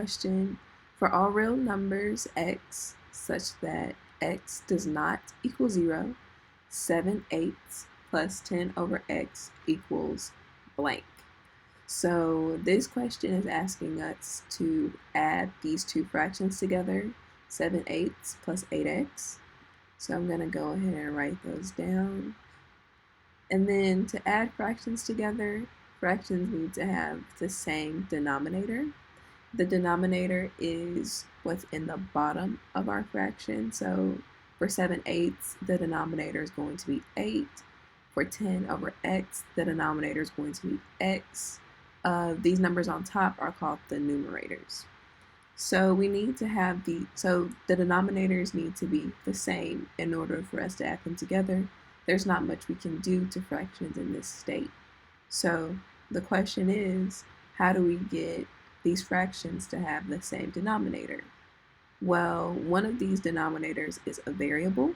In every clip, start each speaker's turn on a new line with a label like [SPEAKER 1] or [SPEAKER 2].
[SPEAKER 1] Question: for all real numbers x such that x does not equal 0, 7/8 plus 10 over x equals blank. So this question is asking us to add these two fractions together, 7/8 plus 8x. So I'm going to go ahead and write those down. And then to add fractions together, fractions need to have the same denominator. The denominator is what's in the bottom of our fraction. So for 7/8, the denominator is going to be 8. For 10 over x, the denominator is going to be x. These numbers on top are called the numerators. So we need to have the denominators need to be the same in order for us to add them together. There's not much we can do to fractions in this state. So the question is, how do we get these fractions to have the same denominator? Well, one of these denominators is a variable.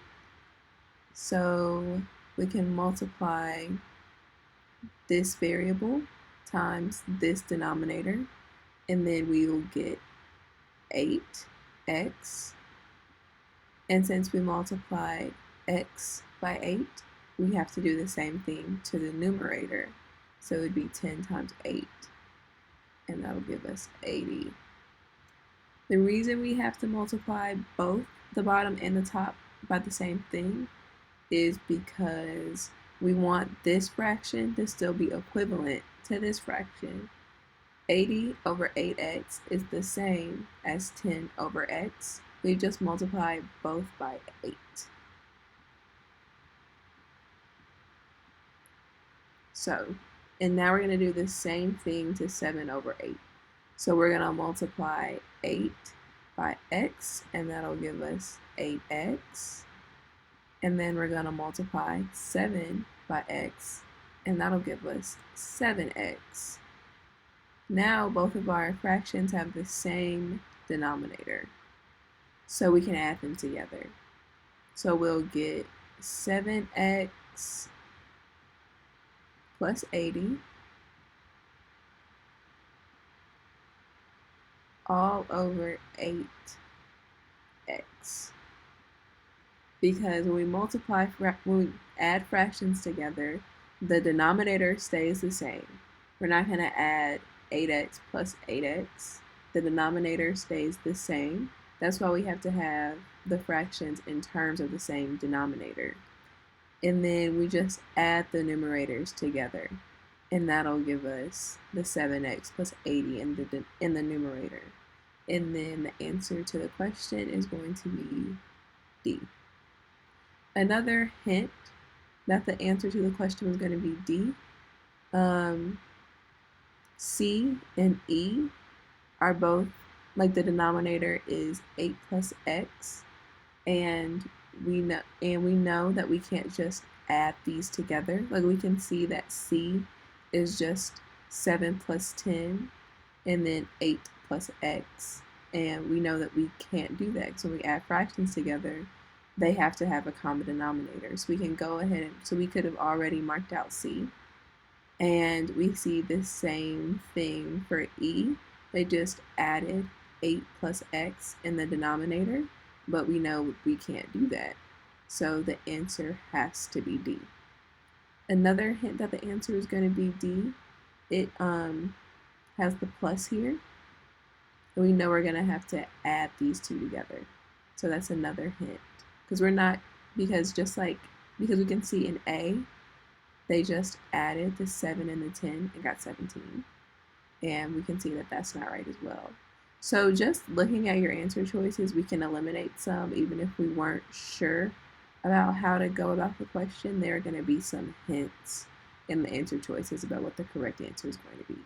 [SPEAKER 1] So we can multiply this variable times this denominator, and then we will get 8x. And since we multiply x by 8, we have to do the same thing to the numerator. So it would be 10 times 8, and that'll give us 80. The reason we have to multiply both the bottom and the top by the same thing is because we want this fraction to still be equivalent to this fraction. 80 over 8x is the same as 10 over x. We just multiply both by 8. So, and now we're going to do the same thing to 7 over 8. So we're going to multiply 8 by x, and that'll give us 8x. And then we're going to multiply 7 by x, and that'll give us 7x. Now both of our fractions have the same denominator, so we can add them together. So we'll get 7x plus 80 all over 8x. Because when we add fractions together, the denominator stays the same. We're not going to add 8x plus 8x. The denominator stays the same. That's why we have to have the fractions in terms of the same denominator. And then we just add the numerators together, and that'll give us the 7x plus 80 in the numerator. And then the answer to the question is going to be D. Another hint that the answer to the question was going to be D. C and E are both, like, the denominator is 8 plus x, and we know that we can't just add these together. Like, we can see that C is just 7 plus 10 and then 8 plus x, and we know that we can't do that. So when we add fractions together, they have to have a common denominator. So we can go ahead so we could have already marked out C. And we see the same thing for E. They just added 8 plus x in the denominator, but we know we can't do that. So the answer has to be D. Another hint that the answer is going to be D, it has the plus here. And we know we're going to have to add these two together. So that's another hint. Because we can see in A, they just added the 7 and the 10 and got 17. And we can see that that's not right as well. So just looking at your answer choices, we can eliminate some. Even if we weren't sure about how to go about the question, there are going to be some hints in the answer choices about what the correct answer is going to be.